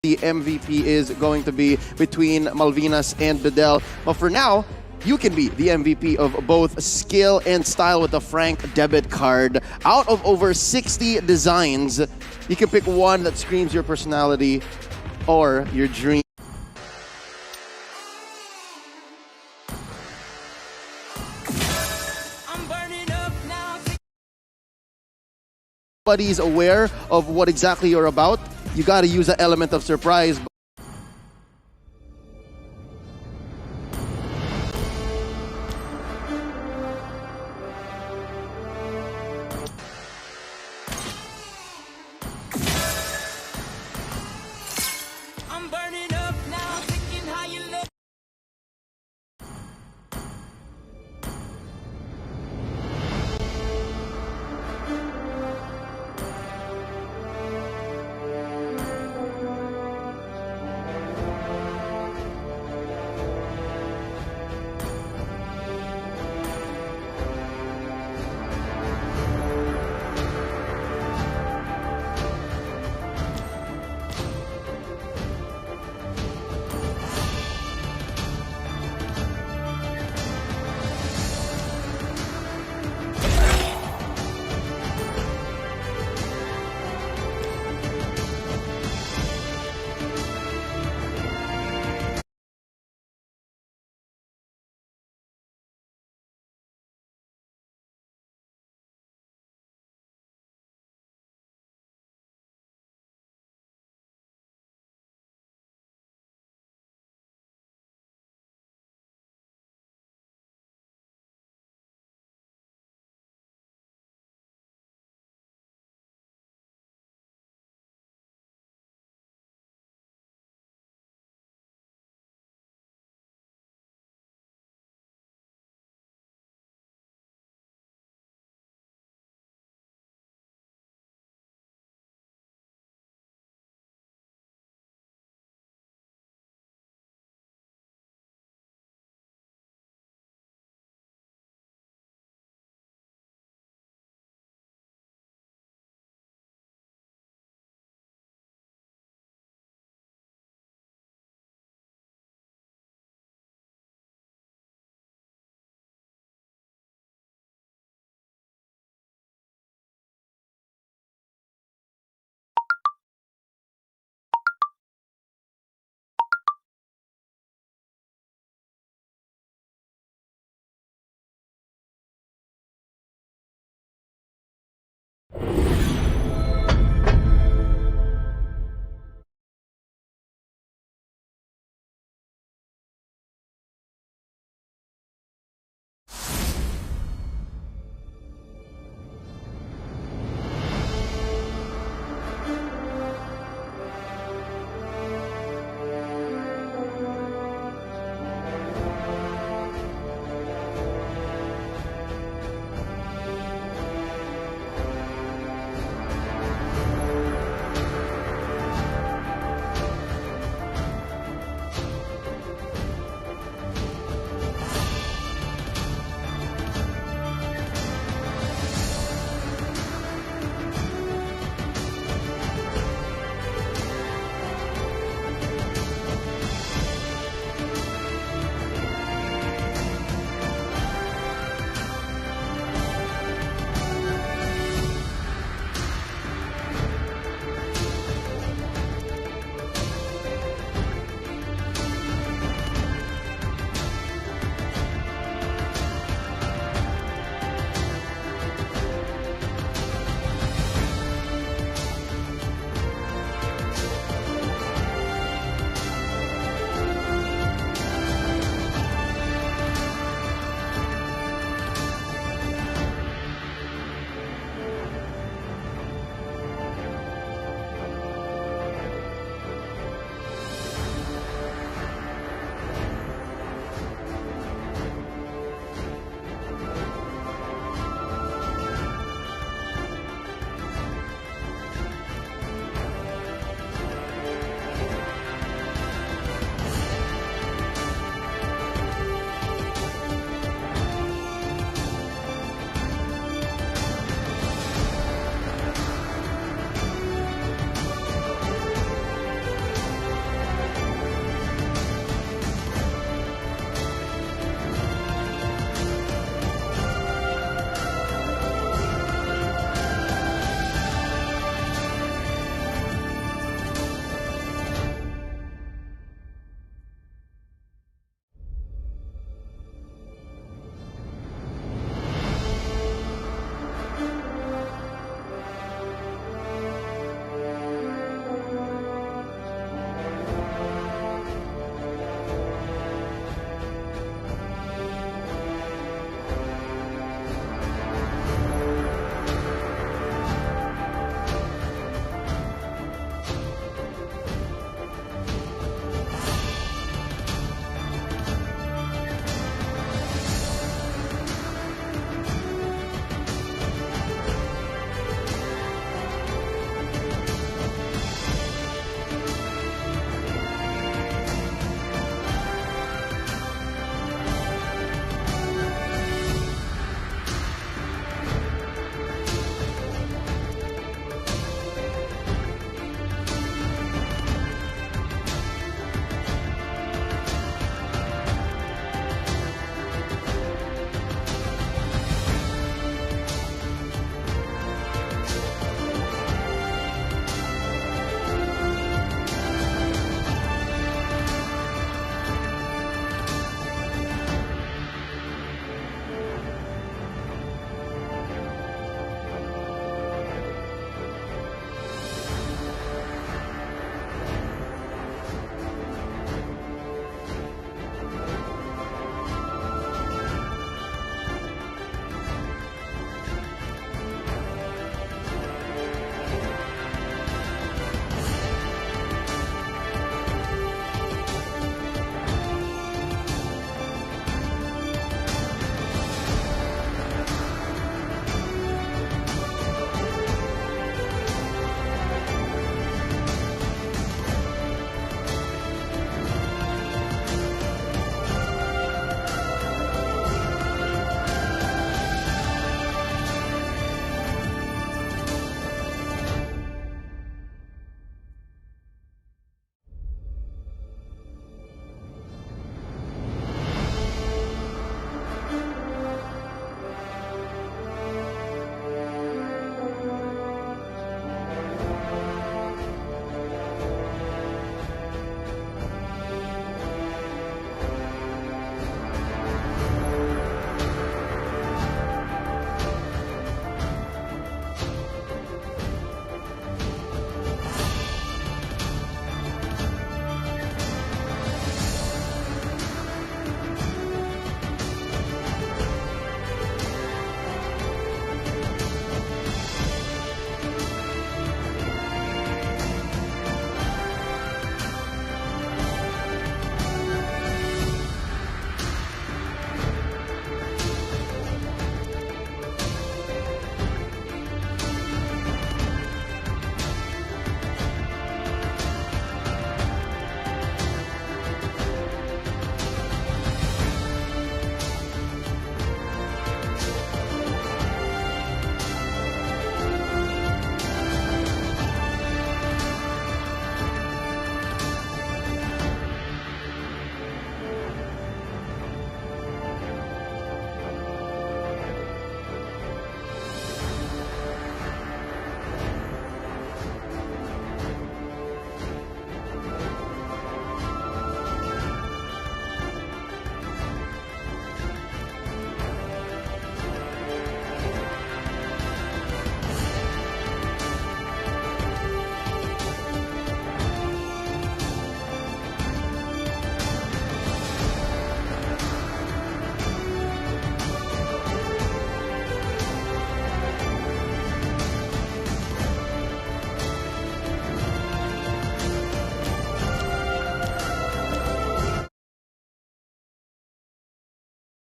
the MVP is going to be between Malvinas and Bedell. But for now, you can be the MVP of both skill and style with the Frank debit card. Out of over 60 designs, you can pick one that screams your personality or your dream. Nobody's aware of what exactly you're about. You got to use an element of surprise.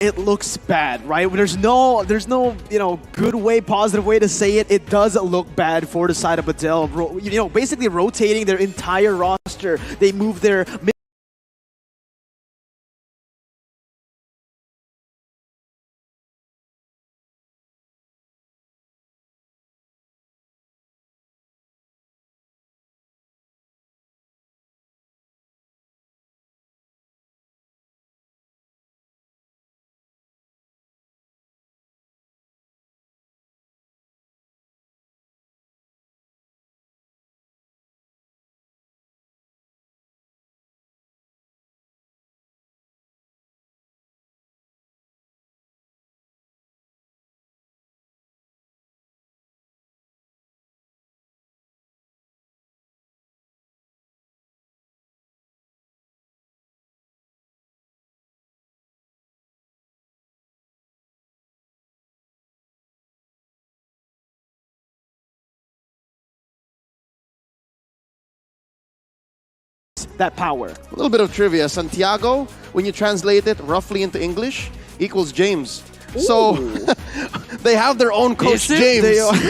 it looks bad, right? There's no good way, positive way to say it. It does look bad for the side of Badel. Basically rotating their entire roster. They move their that power. A little bit of trivia. Santiago, when you translate it roughly into English, equals James. Ooh. So they have their own coach, James.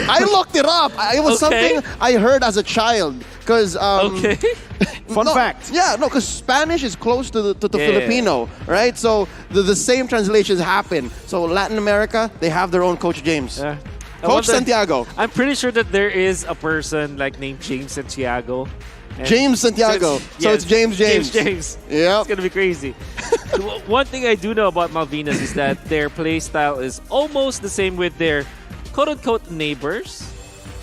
I looked it up. It was something I heard as a child. Because Fun fact. Yeah, no, because Spanish is close to the Filipino, right? So the same translations happen. So Latin America, they have their own coach, James. Coach Santiago. I'm pretty sure that there is a person named James Santiago. James Santiago. So it's James. Yeah. It's going to be crazy. One thing I do know about Malvinas is that their play style is almost the same with their quote-unquote neighbors.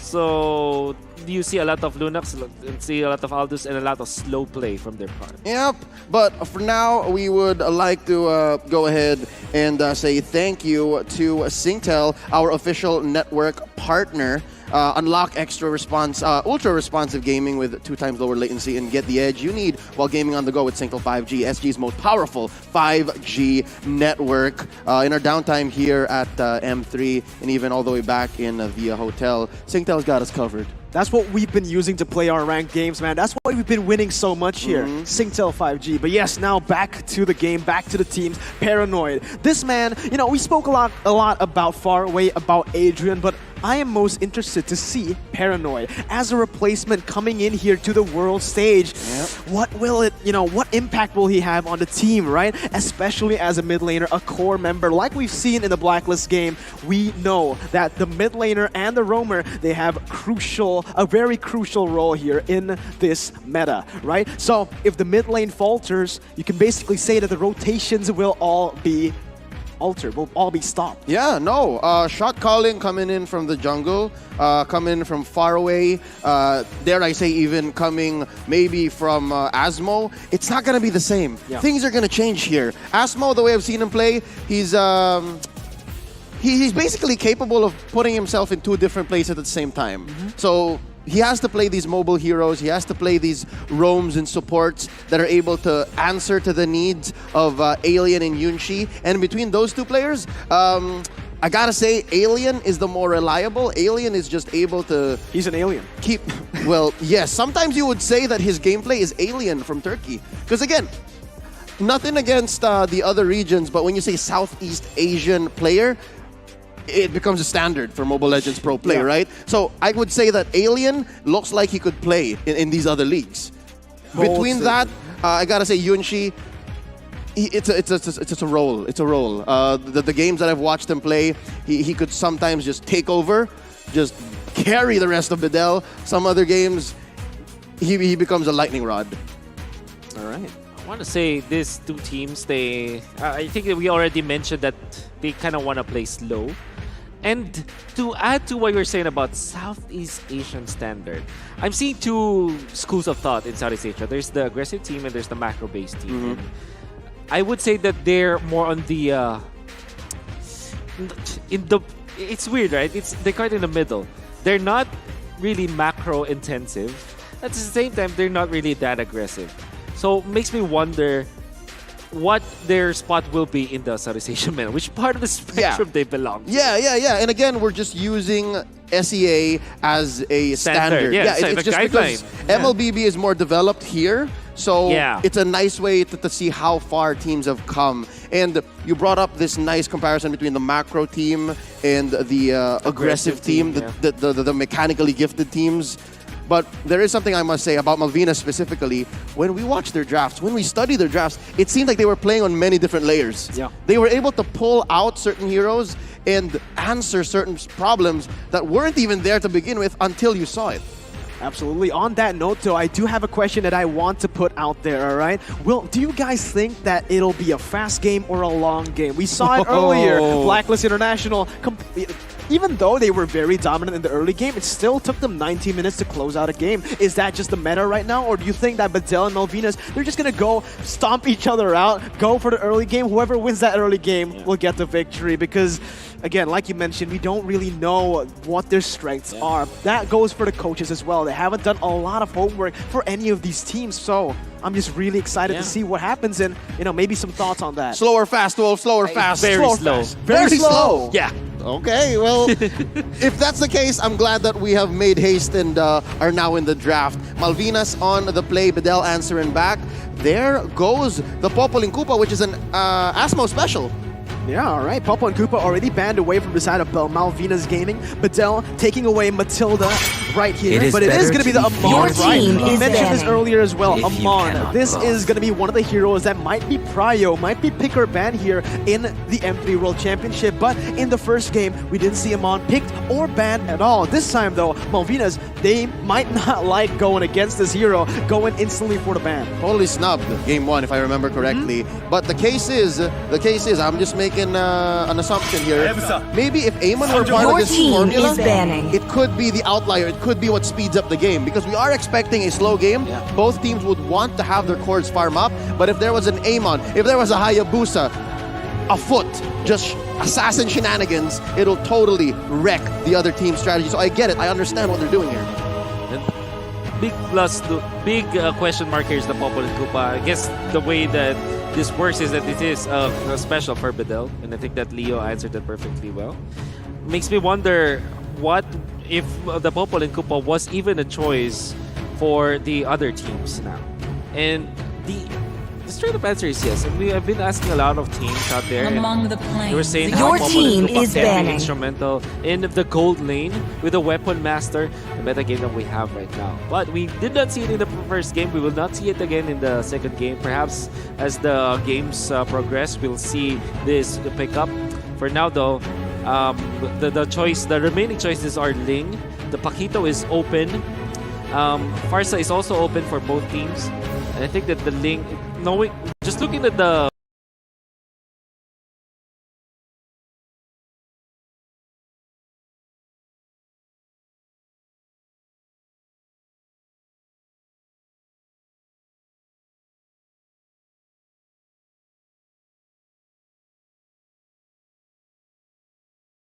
So you see a lot of Lunax, see a lot of Aldous, and a lot of slow play from their part. Yep. But for now, we would like to go ahead and say thank you to Singtel, our official network partner. Unlock extra response, ultra responsive gaming with 2 times lower latency and get the edge you need while gaming on the go with Singtel 5G, SG's most powerful 5G network. In our downtime here at M3 and even all the way back in the hotel, Singtel's got us covered. That's what we've been using to play our ranked games, man. That's why we've been winning so much here. Singtel 5G. But yes, now back to the game, back to the teams. Paranoid. This man, we spoke a lot about Faraway, about Adrian, but I am most interested to see Paranoid as a replacement coming in here to the world stage. Yep. What impact will he have on the team, right? Especially as a mid laner, a core member. Like we've seen in the Blacklist game, we know that the mid laner and the roamer, they have a very crucial role here in this meta, right? So if the mid lane falters, you can basically say that the rotations will all be altered, will all be stopped. Yeah, no. Shot calling coming in from the jungle, coming from far away, dare I say even coming maybe from Asmo, it's not going to be the same. Yeah. Things are going to change here. Asmo, the way I've seen him play, he's basically capable of putting himself in 2 different places at the same time. So he has to play these mobile heroes. He has to play these roams and supports that are able to answer to the needs of Alien and Yunshi. And between those 2 players, I gotta say, Alien is the more reliable. Alien is just able to... He's an alien. Well, yes. Sometimes you would say that his gameplay is Alien from Turkey. Because again, nothing against the other regions, but when you say Southeast Asian player, it becomes a standard for Mobile Legends Pro play, right? So I would say that Alien looks like he could play in these other leagues. Between that, I gotta say Yunshi, it's a role. It's a role. The games that I've watched him play, he could sometimes just take over, just carry the rest of Badel. Some other games, he becomes a lightning rod. All right. I want to say these 2 teams, I think that we already mentioned that they kind of want to play slow. And to add to what you were saying about Southeast Asian standard, I'm seeing 2 schools of thought in Southeast Asia. There's the aggressive team and there's the macro-based team. I would say that they're more on the it's weird, right? They're quite in the middle. They're not really macro intensive. At the same time, they're not really that aggressive. So it makes me wonder what their spot will be in the Southeast Asian meta, which part of the spectrum they belong to. Yeah. And again, we're just using SEA as a standard. It's just because MLBB is more developed here. So it's a nice way to see how far teams have come And you brought up this nice comparison between the macro team and the aggressive team, the mechanically gifted teams. But there is something I must say about Malvinas specifically. When we watch their drafts, when we study their drafts, it seemed like they were playing on many different layers. Yeah. They were able to pull out certain heroes and answer certain problems that weren't even there to begin with until you saw it. Absolutely. On that note, though, I do have a question that I want to put out there, all right? Do you guys think that it'll be a fast game or a long game? We saw it earlier. Blacklist International, even though they were very dominant in the early game, it still took them 90 minutes to close out a game. Is that just the meta right now? Or do you think that Badel and Malvinas, they're just going to go stomp each other out, go for the early game? Whoever wins that early game will get the victory because... Again, like you mentioned, we don't really know what their strengths are. That goes for the coaches as well. They haven't done a lot of homework for any of these teams, so I'm just really excited to see what happens and, maybe some thoughts on that. Slow or fast, Wolf? Slow or fast? Very slow. Very slow. Yeah. Okay, well, if that's the case, I'm glad that we have made haste and are now in the draft. Malvinas on the play, Badel answering back. There goes the Popoling Koopa, which is an Asmo special. Yeah, all right. Popo and Koopa already banned away from the side of Malvinas Gaming. Badel taking away Matilda right here. But it is going to be the Amon, right? We mentioned this earlier as well. Amon. This is going to be one of the heroes that might be prio, might be pick or ban here in the M3 World Championship. But in the first game, we didn't see Amon picked or banned at all. This time, though, Malvinas, they might not like going against this hero, going instantly for the ban. Totally snubbed game one, if I remember correctly. But the case is, I'm just making an assumption here. Maybe if Amon were part of this formula, it could be the outlier. It could be what speeds up the game because we are expecting a slow game. Both teams would want to have their cores farm up. But if there was an Amon, if there was a Hayabusa, a Foot, just assassin shenanigans, it'll totally wreck the other team's strategy. So I get it. I understand what they're doing here. Big question mark here is the Popol and Koopa. I guess the way that this works is that it is a special for Badel, and I think that Leo answered that perfectly well. Makes me wonder what if the Popol and Koopa was even a choice for the other teams now. And the straight up answer is yes. And we have been asking a lot of teams out there. Among the planes, they were saying your how team is can banning. be instrumental in the gold lane with a weapon master, the meta game that we have right now. But we did not see it in the first game. We will not see it again in the second game. Perhaps as the games progress, we'll see this pick up. For now, though, the remaining choices are Ling. The Paquito is open. Farsa is also open for both teams. And I think that the Ling, just looking at the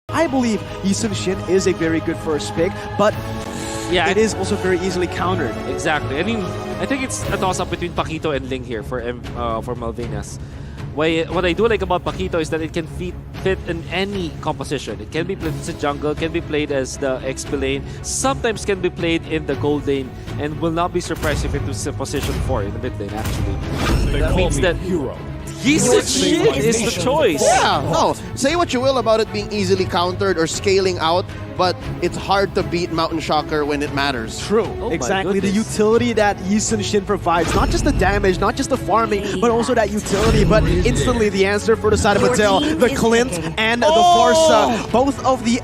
I believe Yisun Shin is a very good first pick, but it is also very easily countered. Exactly. I mean, I think it's a toss-up between Paquito and Ling here for Malvinas. What I do like about Paquito is that it can fit in any composition. It can be played as a jungle, can be played as the XP lane, sometimes can be played in the gold lane, and will not be surprised if it was a position 4 in the mid lane, actually. That means that Yisun Shin is the choice. Yeah, no. Say what you will about it being easily countered or scaling out, but it's hard to beat Mountain Shocker when it matters. True. Exactly. The utility that Yisun Shin provides. Not just the damage, not just the farming, but also that utility. But instantly the answer for the side of Mattel, the Clint and the Farsa, both of the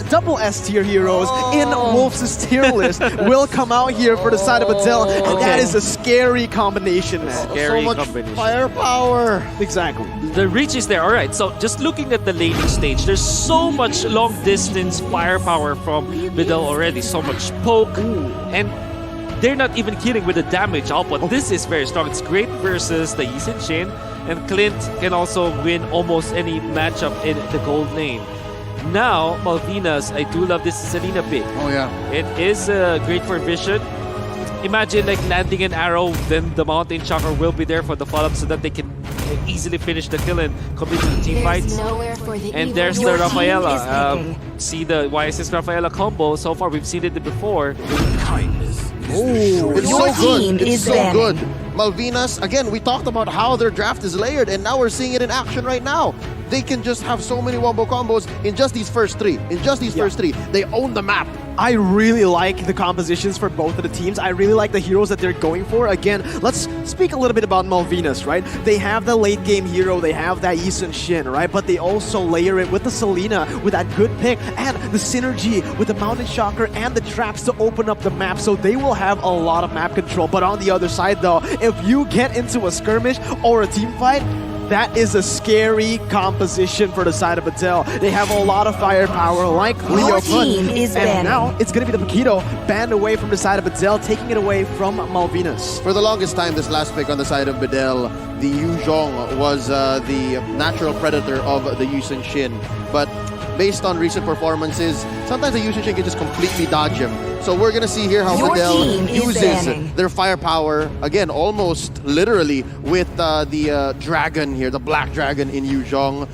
double S tier heroes in Wolf's tier list will come out here for the side of Mattel. And that is a scary combination, man. Scary so much combination. Firepower. Exactly. The reach is there. All right, so just looking at the laning stage, there's so much long distance firepower from Badel already, so much poke, and they're not even kidding with the damage output. This is very strong. It's great versus the Yisun Shin, and Clint can also win almost any matchup in the gold lane. Now, Malvinas, I do love this Selena pick. Oh yeah. It is great for vision. Imagine like landing an arrow, then the Mountain Chakra will be there for the follow-up so that they can easily finish the kill and complete the team fights. And there's the Rafaela. See the YSS Rafaela combo. So far, we've seen it before. It's Your so good. team It's is so banning. good. Malvinas, again, we talked about how their draft is layered, and now we're seeing it in action right now. They can just have so many wombo combos in just these first three. They own the map. I really like the compositions for both of the teams. I really like the heroes that they're going for. Again, let's speak a little bit about Malvinas, right? They have the late game hero, they have that Yisun Shin, right? But they also layer it with the Selena, with that good pick, and the synergy with the Mountain Shocker and the traps to open up the map. So they will have a lot of map control. But on the other side though, if you get into a skirmish or a team fight, that is a scary composition for the side of Adele. They have a lot of firepower like Leo team is and banning. now it's going to be the Paquito banned away from the side of Adele, taking it away from Malvinas. For the longest time, this last pick on the side of Bedell, the Yuzhong was the natural predator of the Yusen Shin. But based on recent performances, sometimes the Yusen Shin can just completely dodge him. So we're gonna see here how Your Bedell team is uses banning. their firepower, again, almost literally with the dragon here, the black dragon in Yuzhong.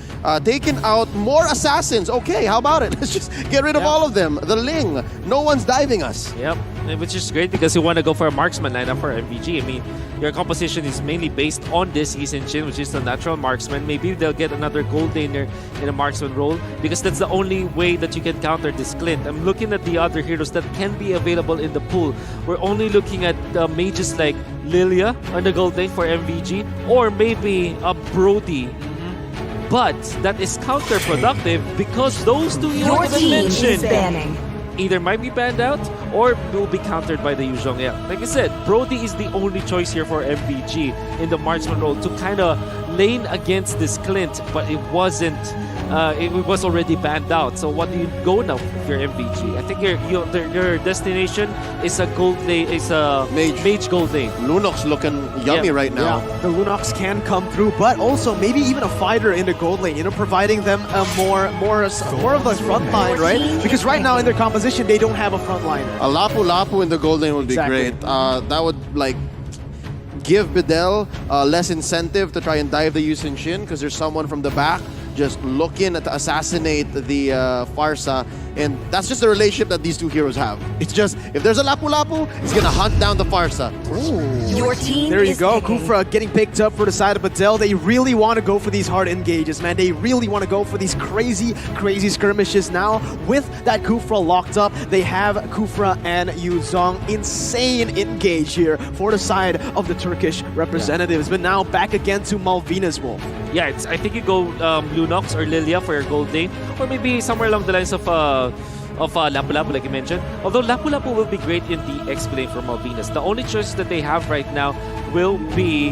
Taking out more assassins. Okay, how about it? Let's just get rid of all of them. The Ling, no one's diving us. Yep, which is great because you want to go for a marksman lineup for MVG. I mean, your composition is mainly based on this Yisun Shin, which is the natural marksman. Maybe they'll get another gold laner in a marksman role because that's the only way that you can counter this Clint. I'm looking at the other heroes that can be available in the pool. We're only looking at mages like Lilia on the gold lane for MVG or maybe a Brody. But that is counterproductive because those two you Your haven't team mentioned is banning. either might be banned out or will be countered by the Yuzhong. Yeah, like I said, Brody is the only choice here for MVG in the marksman role to kind of lane against this Clint, but it wasn't. It was already banned out. So what do you go now if you're MVG? I think your destination is a gold lane, is a mage gold lane. Lunox looking yummy Yeah. right now. Yeah, the Lunox can come through, but also maybe even a fighter in the gold lane, providing them a more of the front line, right? Because right now in their composition, they don't have a front liner. A Lapu Lapu in the gold lane would be Exactly. great. That would like give Bedell less incentive to try and dive the Yusen Shin because there's someone from the back just looking to assassinate the Farsa, and that's just the relationship that these two heroes have. It's just, if there's a Lapu Lapu, he's gonna hunt down the Farsa. Your team There you is go, picking. Kufra getting picked up for the side of Adele. They really want to go for these hard engages, man. They really want to go for these crazy skirmishes now. With that Kufra locked up, they have Kufra and Yuzhong. Insane engage here for the side of the Turkish representatives. But now back again to Malvinas Wolf. Yeah, I think you go Lunox or Lilia for your gold lane, or maybe somewhere along the lines of Lapu Lapu, like you mentioned. Although Lapu Lapu will be great in the XP lane for Malvinas. The only choice that they have right now will be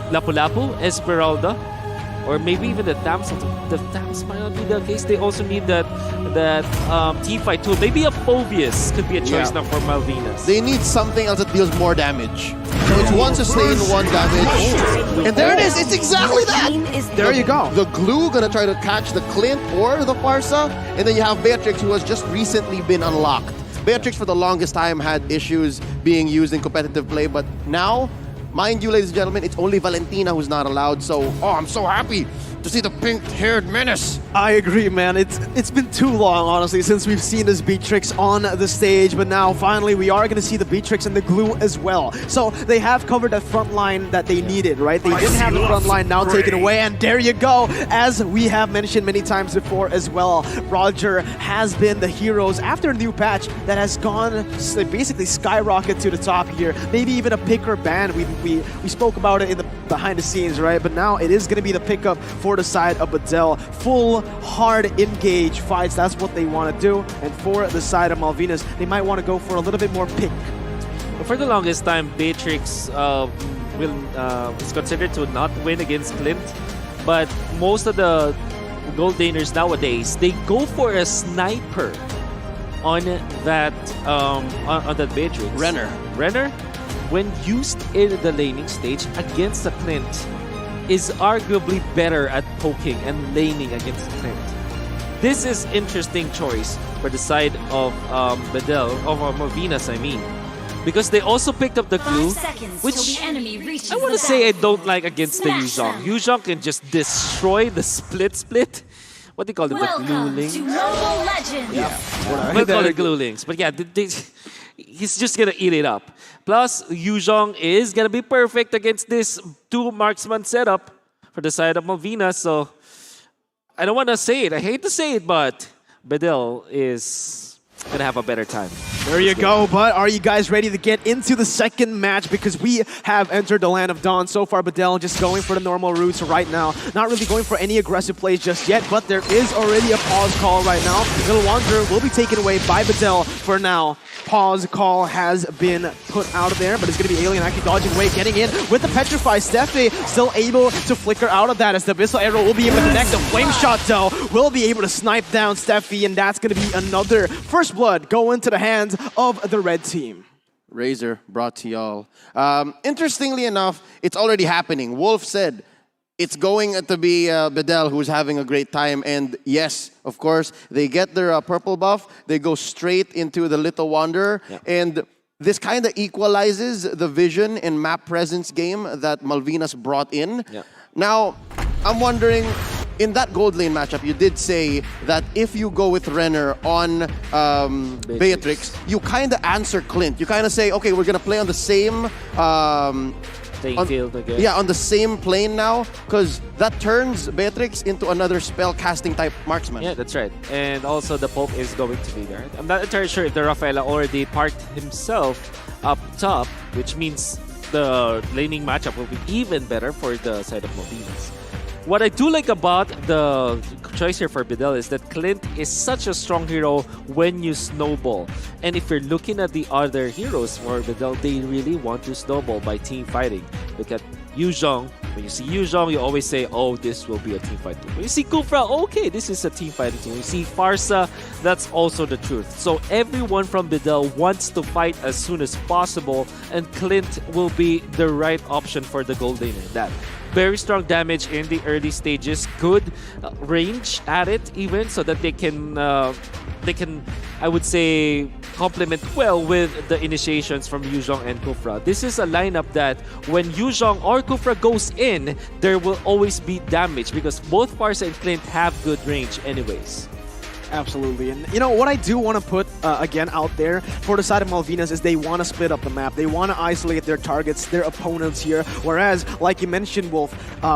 Lapu Lapu, Esmeralda, or maybe even the Tams. The Tams might not be the case. They also need that team fight tool. Maybe a Phobius could be a choice now for Malvinas. They need something else that deals more damage. So it's one sustain, one damage. And there it is, it's exactly Your that! team is There you go. The glue gonna try to catch the Clint or the Farsa, and then you have Beatrix, who has just recently been unlocked. Beatrix for the longest time had issues being used in competitive play, but now, mind you, ladies and gentlemen, it's only Valentina who's not allowed, so I'm so happy to see the pink-haired menace. I agree, man. It's been too long, honestly, since we've seen this Beatrix on the stage, but now finally we are going to see the Beatrix and the glue as well. So they have covered that front line that they needed, right? They didn't have the front line now taken away, and there you go. As we have mentioned many times before as well, Roger has been the heroes after a new patch that has gone basically skyrocket to the top here. Maybe even a pick or ban. We spoke about it in the behind the scenes, right? But now it is going to be the pickup for the side of Adele. Full, hard, engage fights. That's what they want to do. And for the side of Malvinas, they might want to go for a little bit more pick. But for the longest time, Beatrix is considered to not win against Clint. But most of the gold laners nowadays, they go for a sniper on that Beatrix. Renner, when used in the laning stage against the Clint, is arguably better at poking and laning against the Clint. This is interesting choice for the side of Bedell, of Malvinas, I mean. Because they also picked up the glue, 5 seconds which till the enemy reaches I want to the say I battlefield. don't like against the Smash Yuzhong. them. Yuzhong can just destroy the split. What do you call them? The glue Welcome link? to Mobile Legends. We'll call it glue links. But yeah, he's just gonna eat it up. Plus, Yuzhong is gonna be perfect against this 2 marksman setup for the side of Malvinas. So I don't want to say it. I hate to say it, but Bedell is gonna have a better time. There you go, but are you guys ready to get into the second match? Because we have entered the Land of Dawn. So far, Bedell just going for the normal routes right now. Not really going for any aggressive plays just yet, but there is already a pause call right now. Little Wanderer will be taken away by Bedell for now. Pause call has been put out of there, but it's going to be Alien actually dodging away, getting in with the Petrify. Steffi still able to flicker out of that as the Abyssal Arrow will be able to connect. The Flame Shot, though, will be able to snipe down Steffi, and that's going to be another first blood go into the hands of the red team. Razor brought to y'all. Interestingly enough, it's already happening. Wolf said it's going to be Bedell who's having a great time. And yes, of course, they get their purple buff. They go straight into the Little Wanderer. Yeah. And this kind of equalizes the vision and map presence game that Malvinas brought in. Yeah. Now, I'm wondering, in that gold lane matchup, you did say that if you go with Renner on Beatrix, you kind of answer Clint. You kind of say, okay, we're going to play on the same... Playing field again. Yeah, on the same plane now, because that turns Beatrix into another spell casting type marksman. Yeah, that's right. And also the Pope is going to be there. I'm not entirely sure if the Rafaela already parked himself up top, which means the laning matchup will be even better for the side of Malvinas. What I do like about the choice here for Bedell is that Clint is such a strong hero when you snowball. And if you're looking at the other heroes for Bedell, they really want to snowball by team fighting. Look at Yuzhong. When you see Yuzhong, you always say, oh, this will be a team fight team. When you see Kufra, okay, this is a team fighting team. When you see Farsa, that's also the truth. So everyone from Bedell wants to fight as soon as possible, and Clint will be the right option for the gold laner. That very strong damage in the early stages, good range at it even, so that they can, I would say, complement well with the initiations from Yuzhong and Kufra. This is a lineup that when Yuzhong or Kufra goes in, there will always be damage because both Farsa and Clint have good range anyways. Absolutely. And you know, what I do want to put, again, out there for the side of Malvinas is they want to split up the map. They want to isolate their targets, their opponents here. Whereas, like you mentioned, Wolf,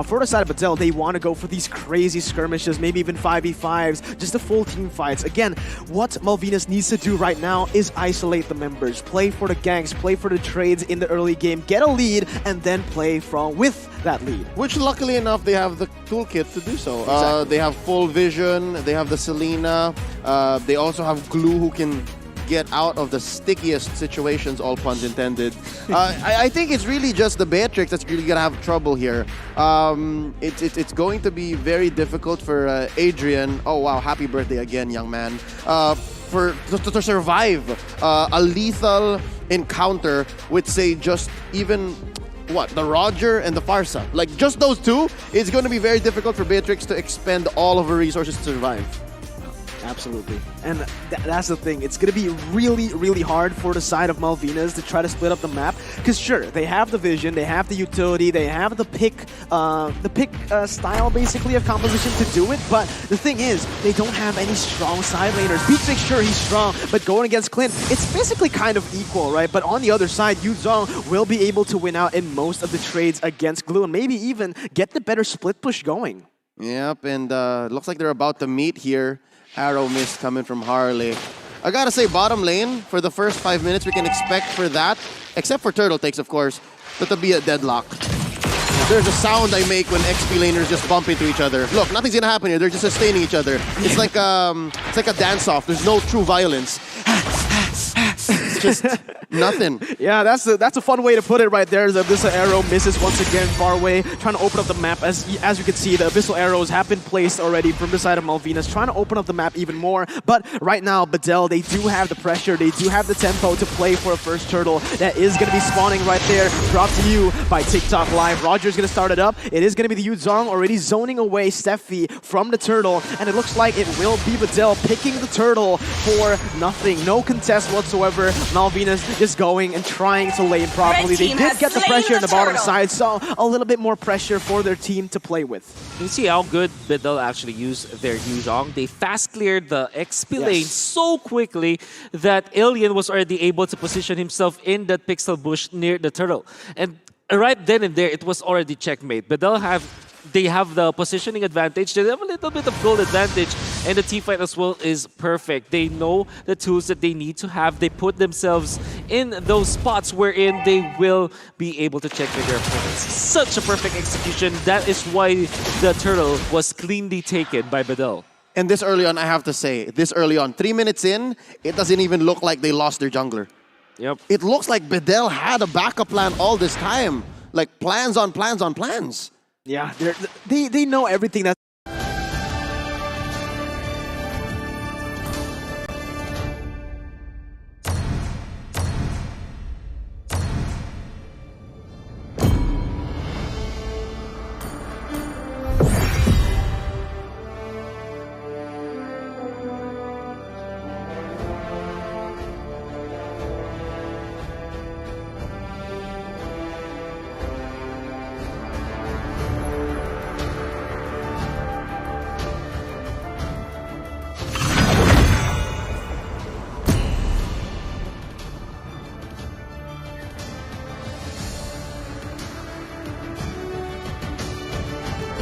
for the side of Bedell, they want to go for these crazy skirmishes, maybe even 5v5s, just the full team fights. Again, what Malvinas needs to do right now is isolate the members, play for the ganks, play for the trades in the early game, get a lead, and then play with that lead. Which, luckily enough, they have the toolkit to do so. Exactly. They have full vision, they have the Selena, they also have Glue who can get out of the stickiest situations, all puns intended. I think it's really just the Beatrix that's really going to have trouble here. It's going to be very difficult for Adrian. Oh, wow, happy birthday again, young man. To survive a lethal encounter with, say, just even... the Roger and the Farsa. Like, just those two, it's going to be very difficult for Beatrix to expend all of her resources to survive. Absolutely. And that's the thing. It's going to be really, really hard for the side of Malvinas to try to split up the map. Because sure, they have the vision, they have the utility, they have the pick style, basically, of composition to do it. But the thing is, they don't have any strong side laners. Beatrix, sure, he's strong, but going against Clint, it's basically kind of equal, right? But on the other side, Yuzhong will be able to win out in most of the trades against Glue and maybe even get the better split push going. Yep, and looks like they're about to meet here. Arrow mist coming from Harley. I gotta say, bottom lane, for the first 5 minutes, we can expect for that, except for turtle takes, of course, but to be a deadlock. There's a sound I make when XP laners just bump into each other. Look, nothing's gonna happen here. They're just sustaining each other. It's like a dance-off. There's no true violence. It's just nothing. Yeah, that's a fun way to put it right there. The Abyssal Arrow misses once again far away, trying to open up the map. As you can see, the Abyssal Arrows have been placed already from the side of Malvinas, trying to open up the map even more. But right now, Bedell, they do have the pressure, they do have the tempo to play for a first turtle that is going to be spawning right there. Brought to you by TikTok Live. Roger's going to start it up. It is going to be the Yuzhong already zoning away Steffi from the turtle, and it looks like it will be Bedell picking the turtle for nothing. No contest whatsoever. Malvinas just going and trying to lane properly. Red They team did has get the slain pressure in the the bottom turtle. side, so a little bit more pressure for their team to play with. You see how good Vidal actually used their Gusion. They fast cleared the XP lane so quickly that Alien was already able to position himself in that pixel bush near the turtle. And right then and there, it was already checkmate. Vidal they have the positioning advantage. They have a little bit of gold advantage, and the team fight as well is perfect. They know the tools that they need to have. They put themselves in those spots wherein they will be able to check with their opponents. Such a perfect execution. That is why the turtle was cleanly taken by Vidal. And this early on, I have to say, this early on, 3 minutes in, it doesn't even look like they lost their jungler. Yep. It looks like Bedell had a backup plan all this time. Like plans on plans on plans. Yeah, they know everything that.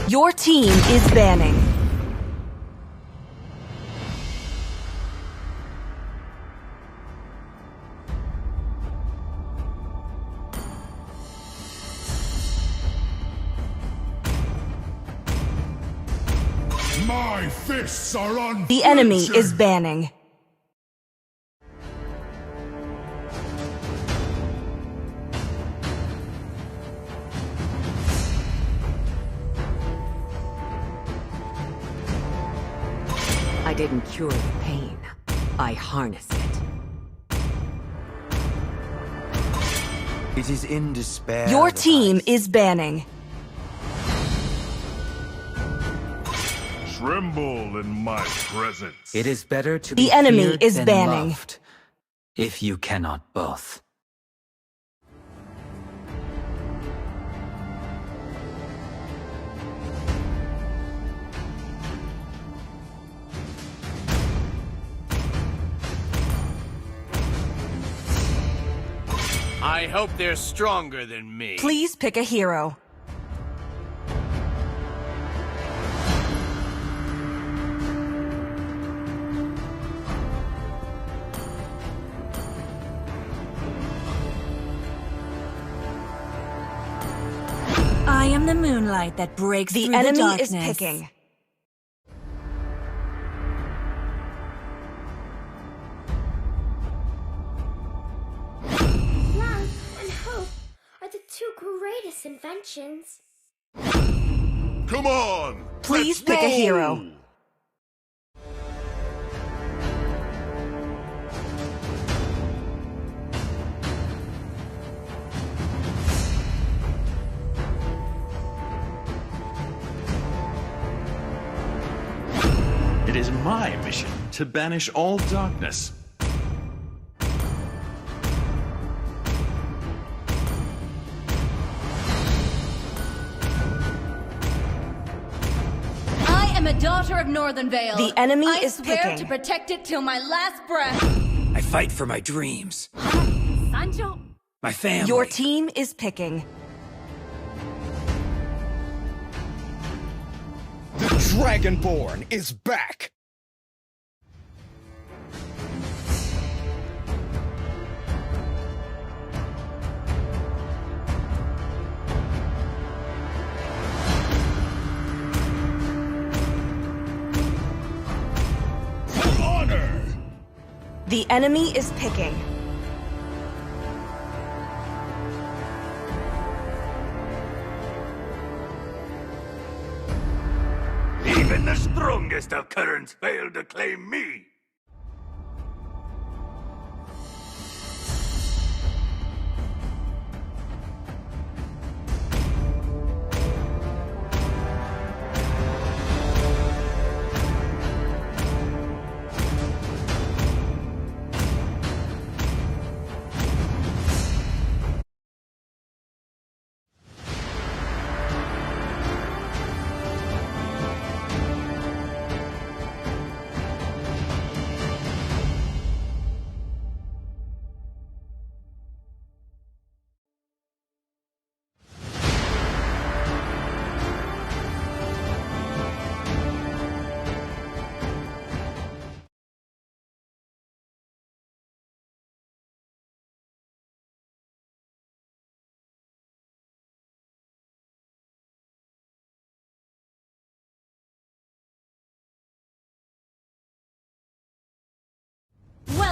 Your team is banning. My fists are on. The enemy is banning. I didn't cure the pain. I harness it. It is in despair. Your that team I is banning. Tremble in my presence. It is better to The be enemy feared is than banning. loved, if you cannot both. I hope they're stronger than me. Please pick a hero. I am the moonlight that breaks The through enemy the is darkness. picking. Love and hope are the two greatest inventions. Come on. Please let's pick a roll! hero. It is my mission to banish all darkness. I am a daughter of Northern Vale. The enemy I is swear picking. to protect it till my last breath. I fight for my dreams, Sancho. my family. Your team is picking. The Dragonborn is back. For honor. The enemy is picking. Even the strongest of currents fail to claim me.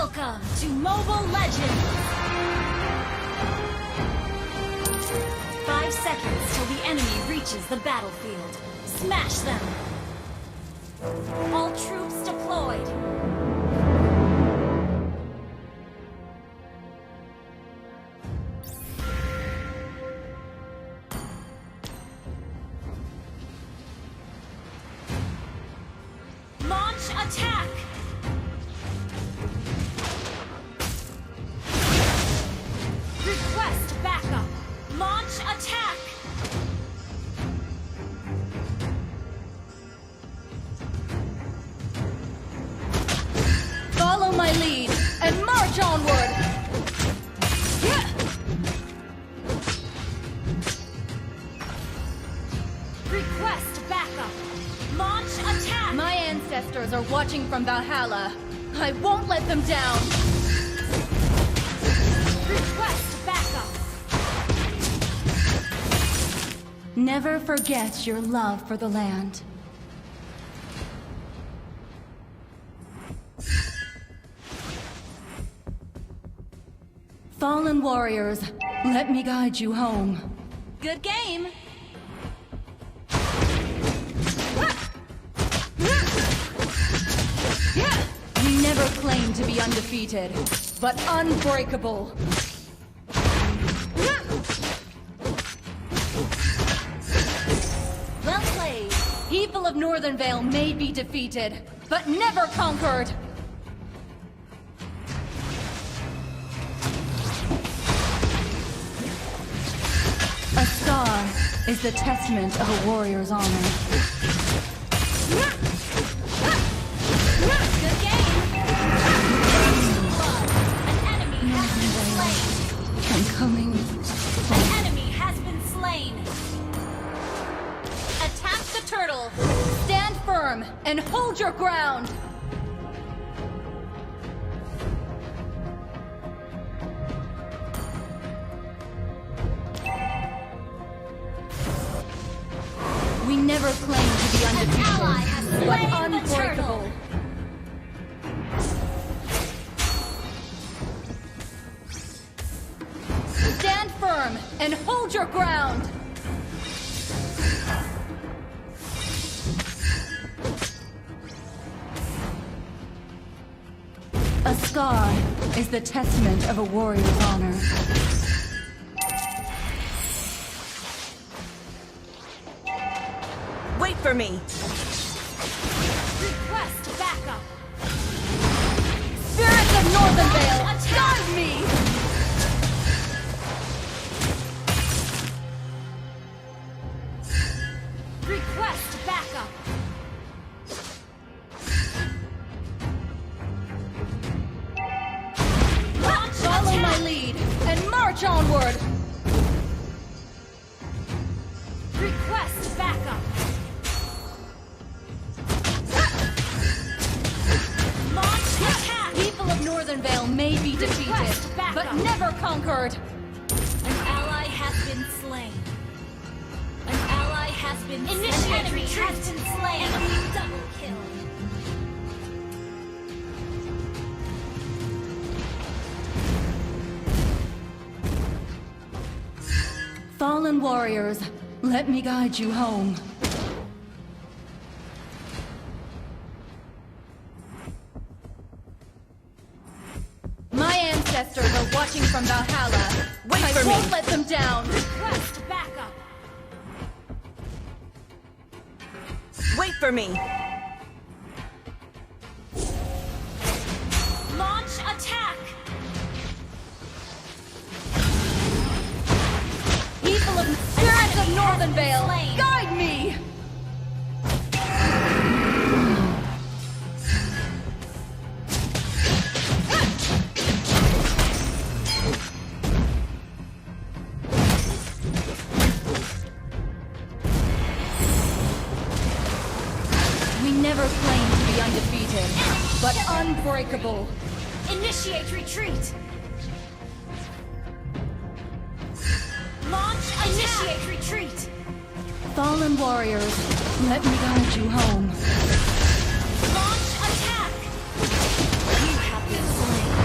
Welcome to Mobile Legends! 5 seconds till the enemy reaches the battlefield. Smash them! All troops deployed! Launch attack! Request backup! Launch attack! Follow my lead and march onward! Request backup! Launch attack! My ancestors are watching from Valhalla. I won't let them down! Request backup! Never forget your love for the land. Fallen warriors, let me guide you home. Good game! We never claimed to be undefeated, but unbreakable. Well played. People of Northern Vale may be defeated, but never conquered. A scar is the testament of a warrior's honor. Good game! An enemy has been slain! I'm coming. An enemy has been slain! Attack the turtle! Stand firm and hold your ground! We never claimed to be undefeated, but unbreakable. Stand firm and hold your ground! A scar is the testament of a warrior's honor. Wait for me! Request backup! Spirits of Northern Vale, guide me! Request backup! Follow my lead and march onward! Request backup! Launch attack! People of Northern Vale may be defeated, but never conquered! An ally has been slain. An ally has been slain. Initiate retreat! Has been slain. Enemy double kill. Fallen warriors, let me guide you home. My ancestors are watching from Valhalla. Wait for me. I won't let them down. Request backup. Wait for me! Launch attack. People of Spirits of Northern Vale, guide me! We never claimed to be undefeated, but unbreakable. Initiate retreat! Launch attack! Initiate retreat! Fallen warriors, let me guide you home. Launch attack! You have been slain.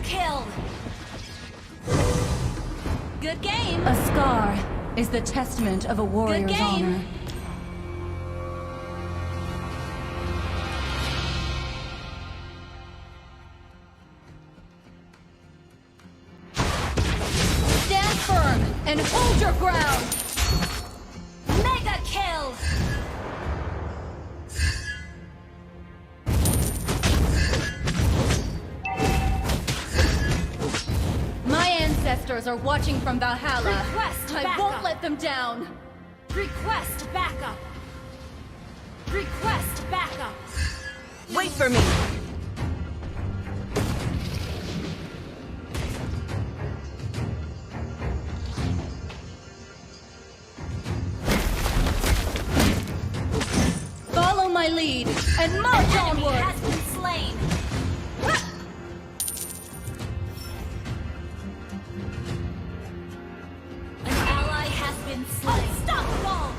kill. Good game. A scar is the testament of a warrior's game. honor. Stand firm and hold your ground. Mega kill. My ancestors are watching from Valhalla. Request I backup. won't let them down. Request backup. Request backup. Wait for me. Follow my lead and march Enemy onward. has been slain. An ally has been slain. Unstoppable!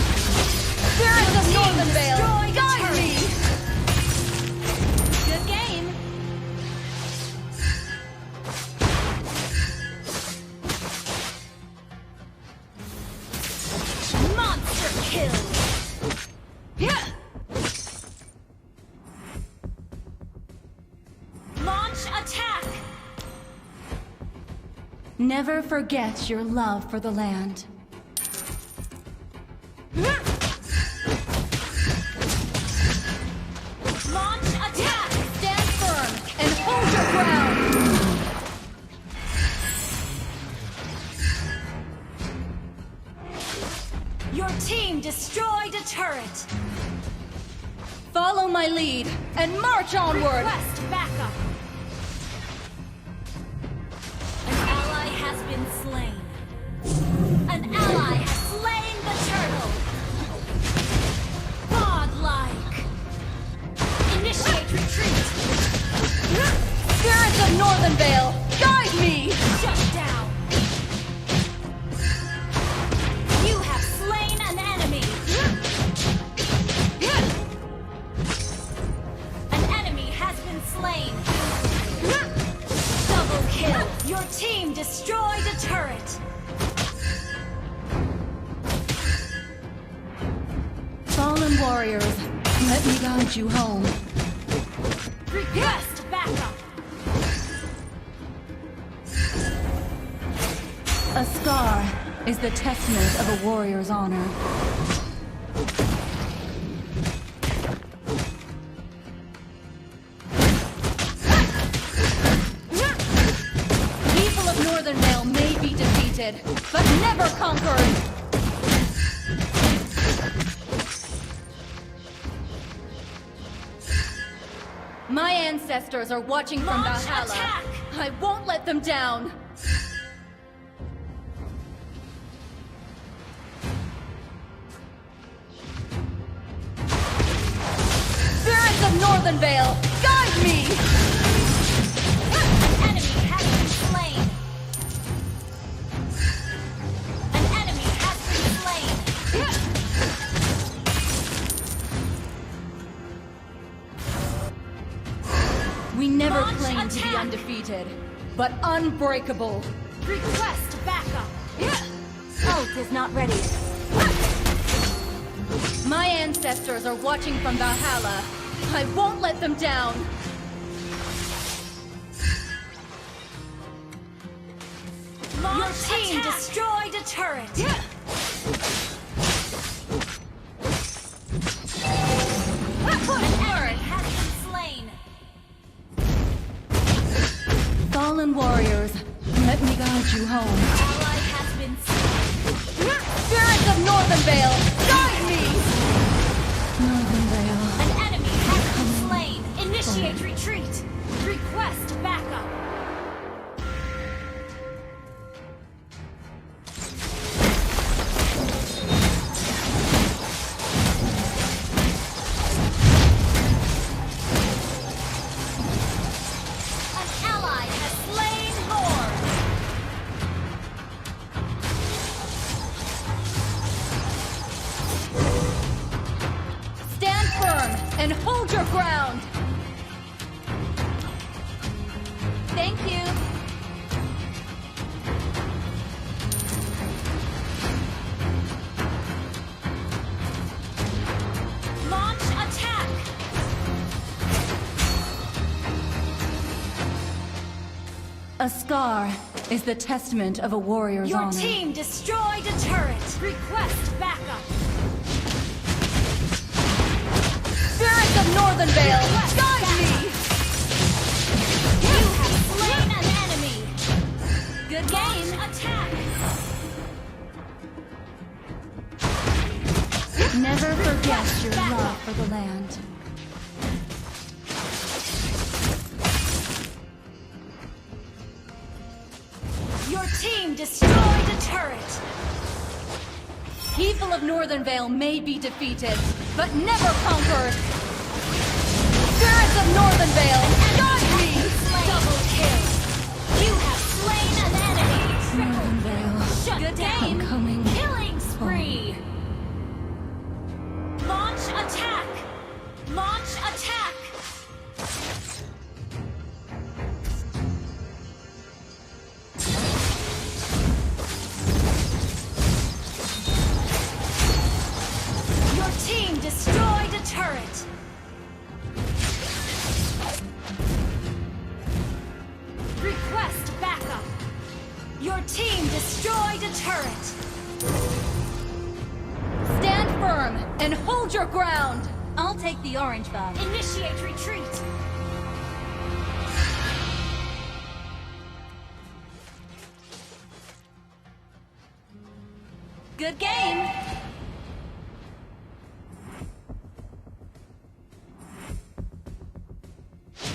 Spirits of Northern Vale, Destroy the guide turret. me. Good game. Monster kill. Yeah. Launch attack. Never forget your love for the land. Launch attack. Stand firm and hold your ground. Your team destroyed a turret. Follow my lead and march onward. Request backup. An ally has been slain. An ally has slain the turtle. Godlike. Initiate retreat. Spirits of Northern Vale, guide me. Shut down. You have slain an enemy. An enemy has been slain. Double kill. Your team destroyed a turret. Fallen warriors, let me guide you home. Request backup. A scar is the testament of a warrior's honor. People of Northern Vale may be defeated, but never conquered. My ancestors are watching from Launch Valhalla. attack. I won't let them down. Spirits of Northern Vale, guide me! An enemy has been slain. An enemy has been slain. We never Launch claimed to be attack. undefeated, but unbreakable. Request backup. Ult is not ready. My ancestors are watching from Valhalla. I won't let them down. Your team destroyed a turret. An enemy has been slain. Fallen warriors, let me guide you home. Ally has been slain. Spirits of Northern Vale, guide me! Northern Vale. An enemy has been slain. Initiate retreat. Request backup. An ally has slain Lord. Stand firm and hold your ground. Thank you. Launch attack. A scar is the testament of a warrior's Your honor. team destroyed a turret. Request backup. Spirits of Northern Vale, guide me! You have slain an enemy. Good game. Attack. Never forget your love for the land. Your team destroyed a turret. People of Northern Vale may be defeated, but never conquered. Spirits of Northern Vale, guide me! Double kill. You have slain an enemy. Northern Vale, Shut I'm down. coming. Killing spree. Launch attack. Launch attack. Your team destroyed a turret. Request backup. Your team destroyed a turret. Stand firm and hold your ground. I'll take the orange buff. Initiate retreat. Good game.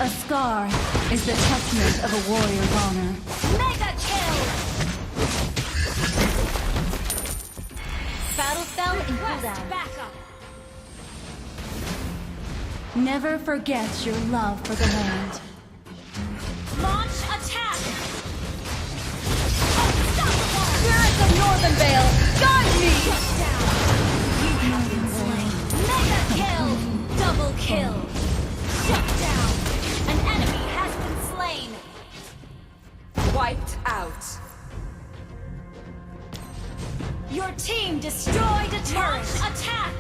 A scar is the testament of a warrior's honor. Mega kill. Battle spell in Request cooldown. backup. Never forget your love for the land. Launch attack. Spirits of Northern Vale, guide me! You have been slain. Mega kill. Double kill. Shut down. An enemy has been slain. Wiped out. Your team destroyed a turret. Launch attack.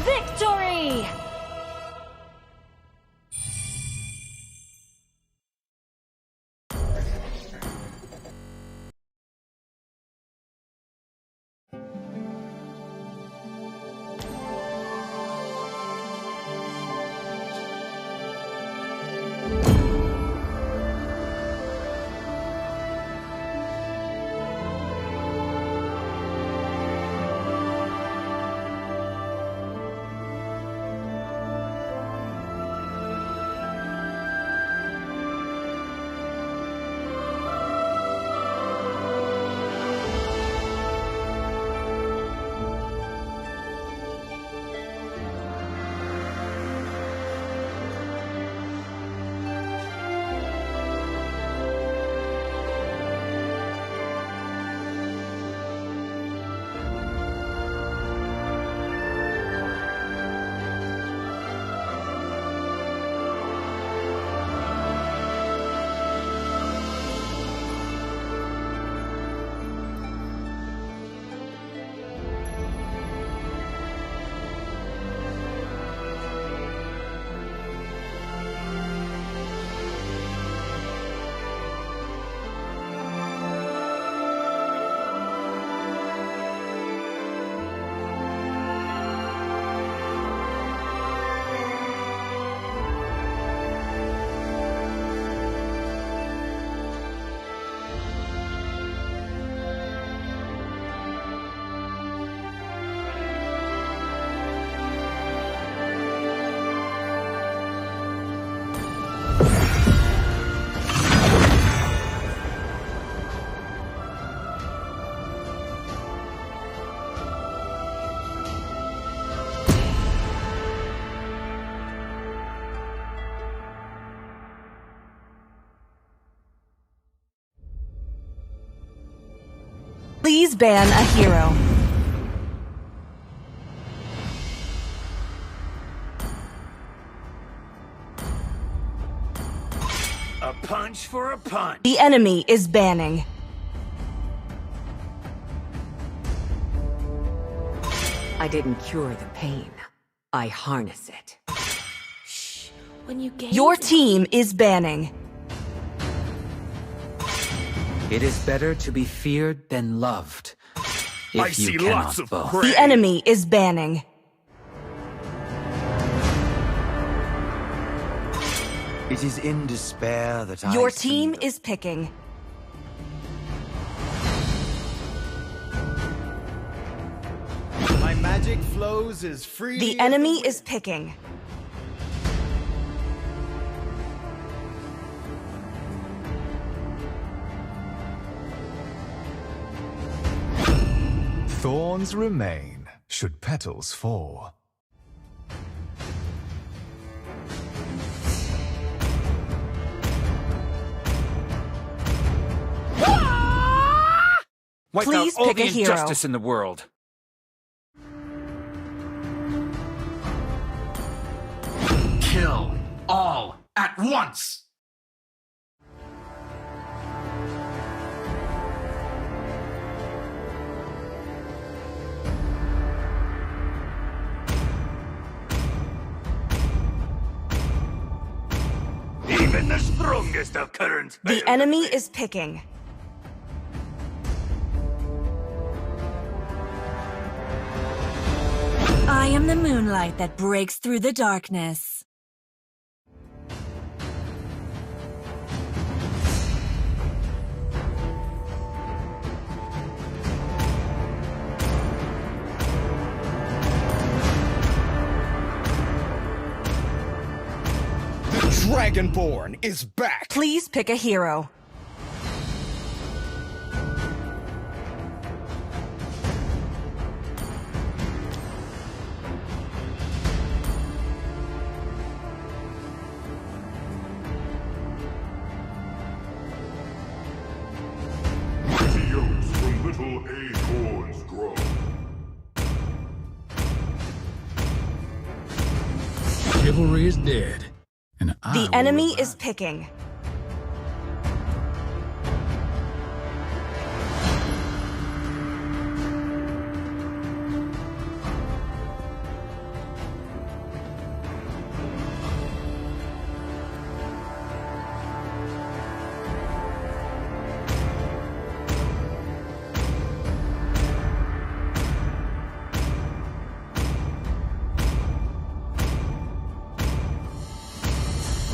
Victory! Please ban a hero. A punch for a punch. The enemy is banning. I didn't cure the pain. I harness it. When you gain Your team is banning. It is better to be feared than loved. If I you see cannot lots of both. prey. The enemy is banning. It is in despair that Your team is picking. My magic flows as free. The enemy is picking. Thorns remain, should petals fall. Wipe Please out all pick the a hero. injustice in the world. Kill all at once. Even the strongest of currents. The enemy is picking. I am the moonlight that breaks through the darkness. The Dragonborn is back. Please pick a hero. Mighty oaks from little acorns grow. Chivalry is dead, and I The will enemy revive. is picking.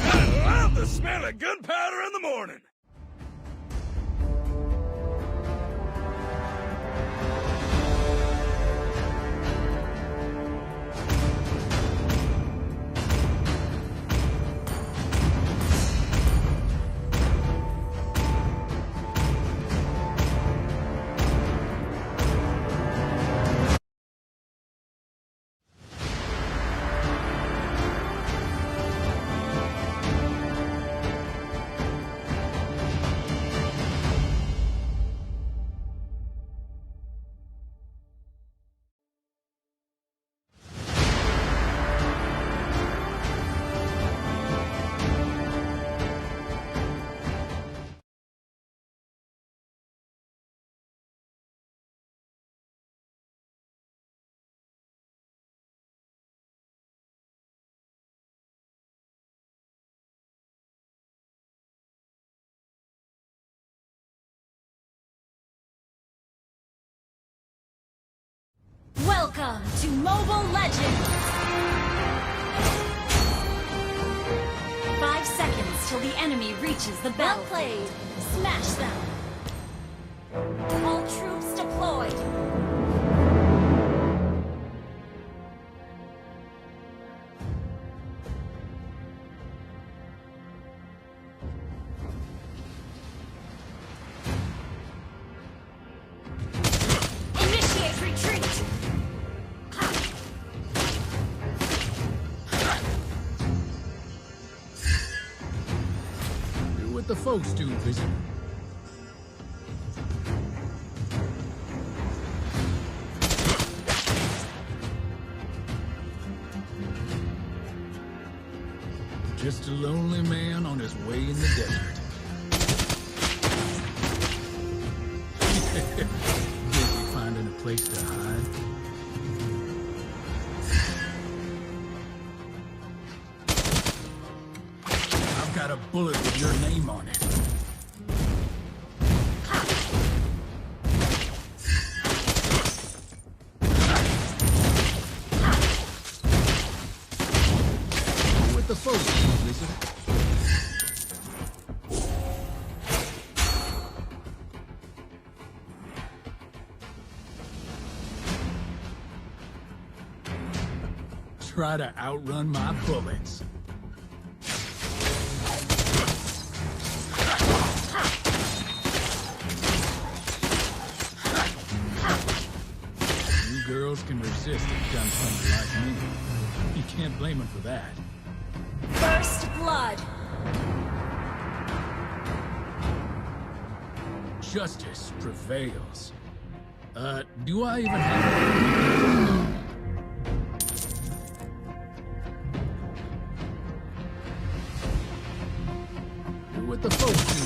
I love the smell of gunpowder in the morning. Welcome to Mobile Legends! 5 seconds till the enemy reaches the Well battlefield. played. Smash them! All troops deployed! Initiate retreat! Do what the folks do, Vision. Just a lonely man on his way in the desert. Busy finding a place to hide. I've got a bullet with your name on it. With the folks, Lisa. Try to outrun my bullets. You girls can resist a gunslinger like me. You can't blame them for that. First blood. Justice prevails. Do I even have... Do what the folks do.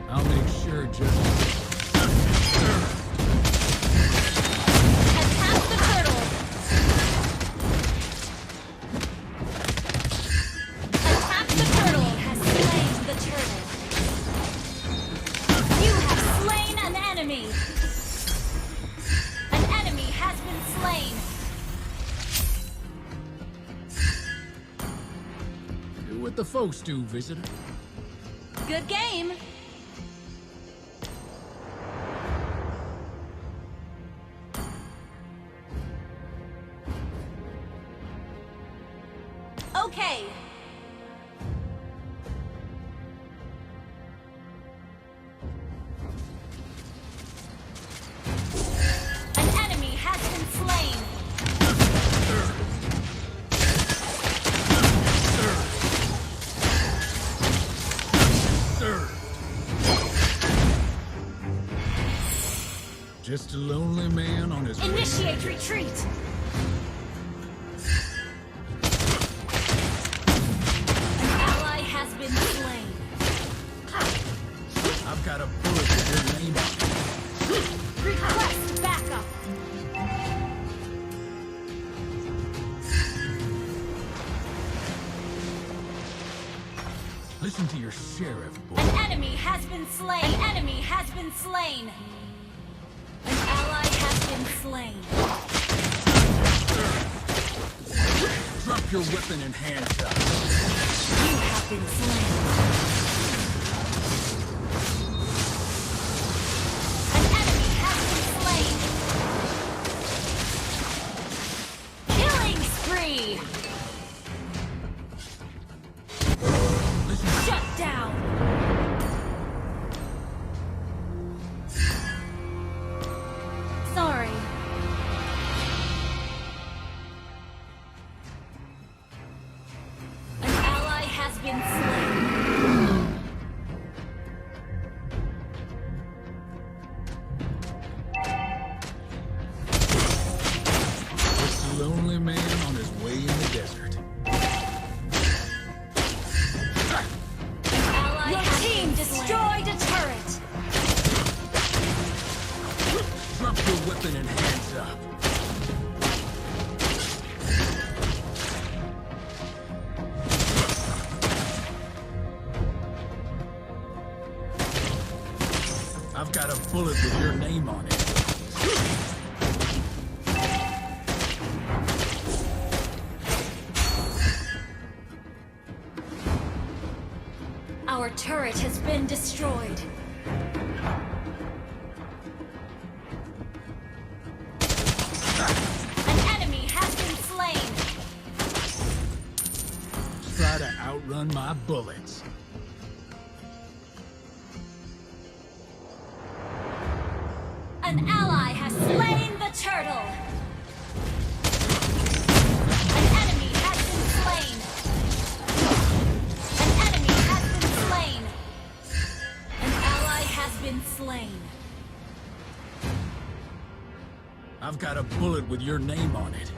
I'll make sure justice... Attack the turtle. Attack the turtle. Has slain the turtle. You have slain an enemy. An enemy has been slain. Do what the folks do, visitor. Good game. Okay. An enemy has been slain. Just a lonely man on his way. Initiate retreat. An ally has been slain. I've got a bullet with your name on it. Request backup. Listen to your sheriff, boy. An enemy has been slain. An enemy has been slain. An ally has been slain. Drop your weapon and hands up. You have been slain. An enemy has been slain. Killing spree. Shut down. Sorry. An ally has been slain. It's a lonely man on his way in the desert. Your team destroyed a turret. Drop your weapon and hands up. I've got a bullet with your name on it. Our turret has been destroyed. An enemy has been slain. Try to outrun my bullets. An ally has slain the turtle. An enemy has been slain. An enemy has been slain. slain. I've got a bullet with your name on it.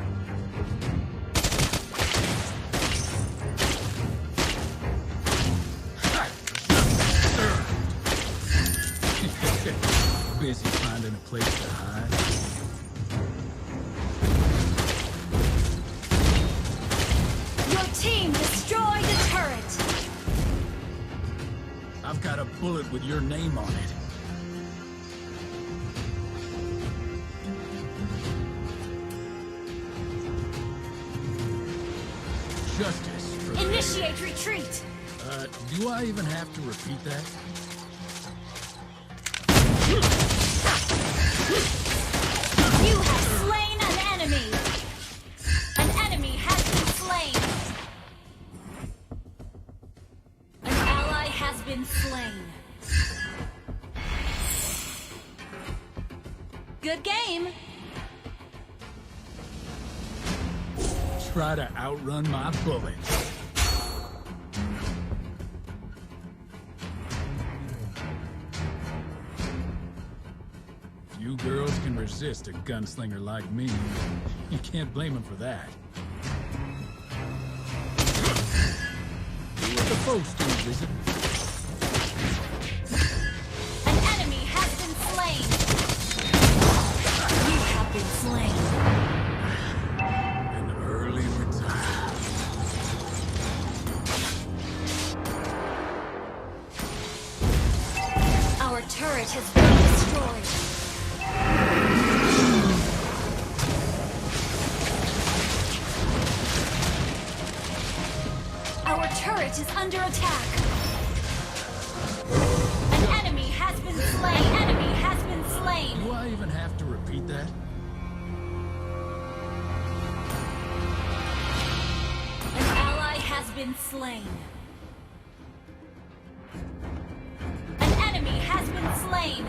Busy finding a place to hide. Your team destroyed the turret. I've got a bullet with your name on it. Justice for Initiate retreat. do I even have to repeat that? You have slain an enemy. An enemy has been slain. An ally has been slain. Good game. Try to outrun my bullets. You girls can resist a gunslinger like me. You can't blame them for that. What the folks do, visit? An enemy has been slain. You have been slain. An early retirement. Our turret has been destroyed. Our turret is under attack. An enemy has been slain. An enemy has been slain. Do I even have to repeat that? An ally has been slain. An enemy has been slain.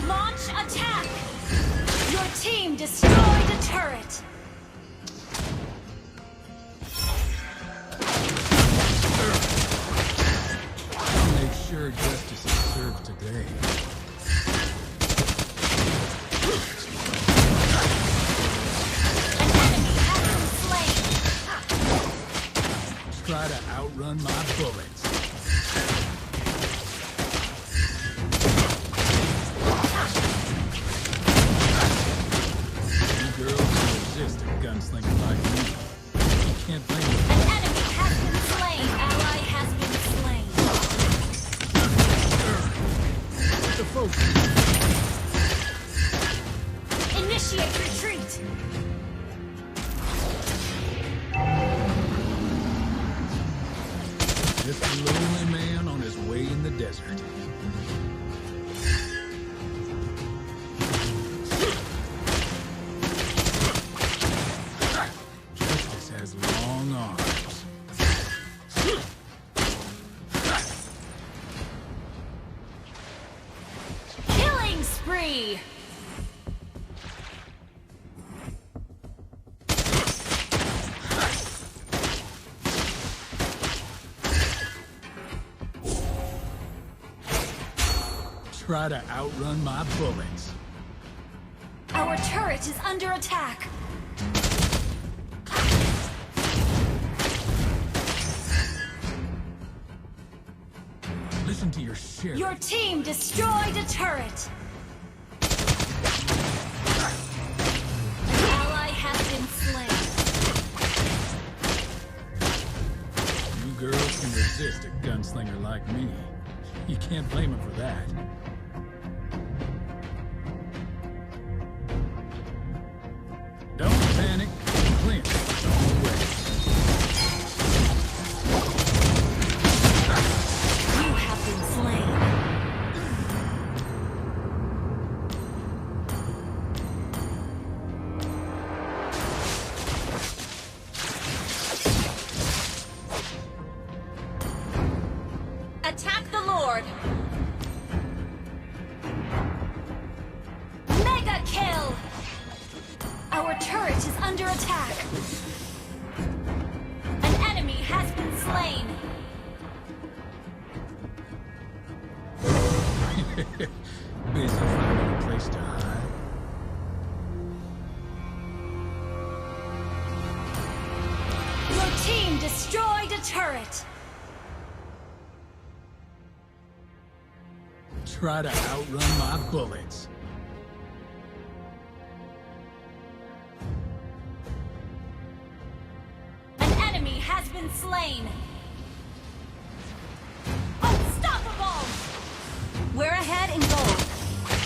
Launch attack! Your team destroyed a turret! I'll make sure justice is served today. An enemy has been slain! Try to outrun my bullets. You girls can resist a gunslinger like me. You can't blame them. An enemy has been slain! Ally has been slain! What the folks do? Initiate retreat! Just a lonely man on his way in the desert. Justice has long arms. Killing spree! Try to outrun my bullets. Our turret is under attack! Listen to your sheriff. Your team destroyed a turret! An ally has been slain. You girls can resist a gunslinger like me. You can't blame them for that. Don't panic. Clint, don't wait. You have been slain. Attack the Lord! Busy finding a place to hide. Your team destroyed a turret. Try to outrun my bullets. An enemy has been slain. Unstoppable! We're ahead in gold.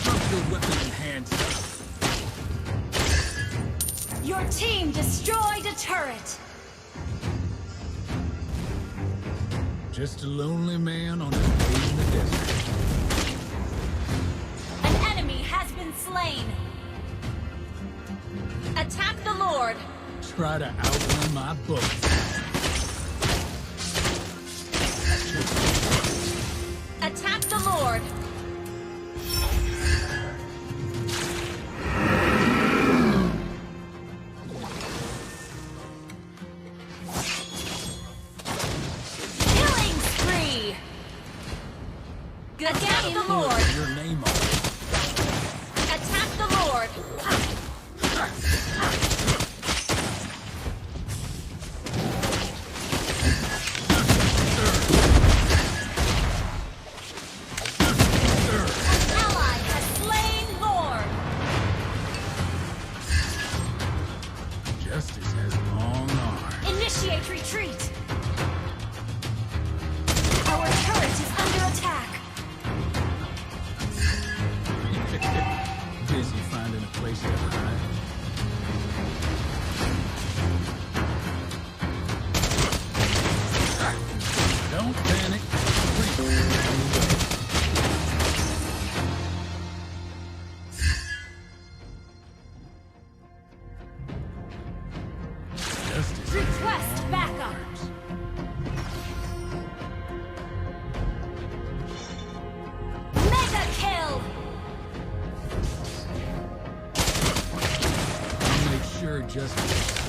Drop your weapon and hands up. Your team destroyed a turret. Just a lonely man on his way in the desert. An enemy has been slain. Attack the Lord. Try to outrun my bullets. Attack the Lord. Killing spree. Attack the Lord. Your name on it. Attack the Lord. Ally has slain Lord. Justice has long arms. Initiate retreat. Our turret is under attack. Busy finding a place to hide. Don't panic. Justice Request backup. Mega kill. I'll make sure justice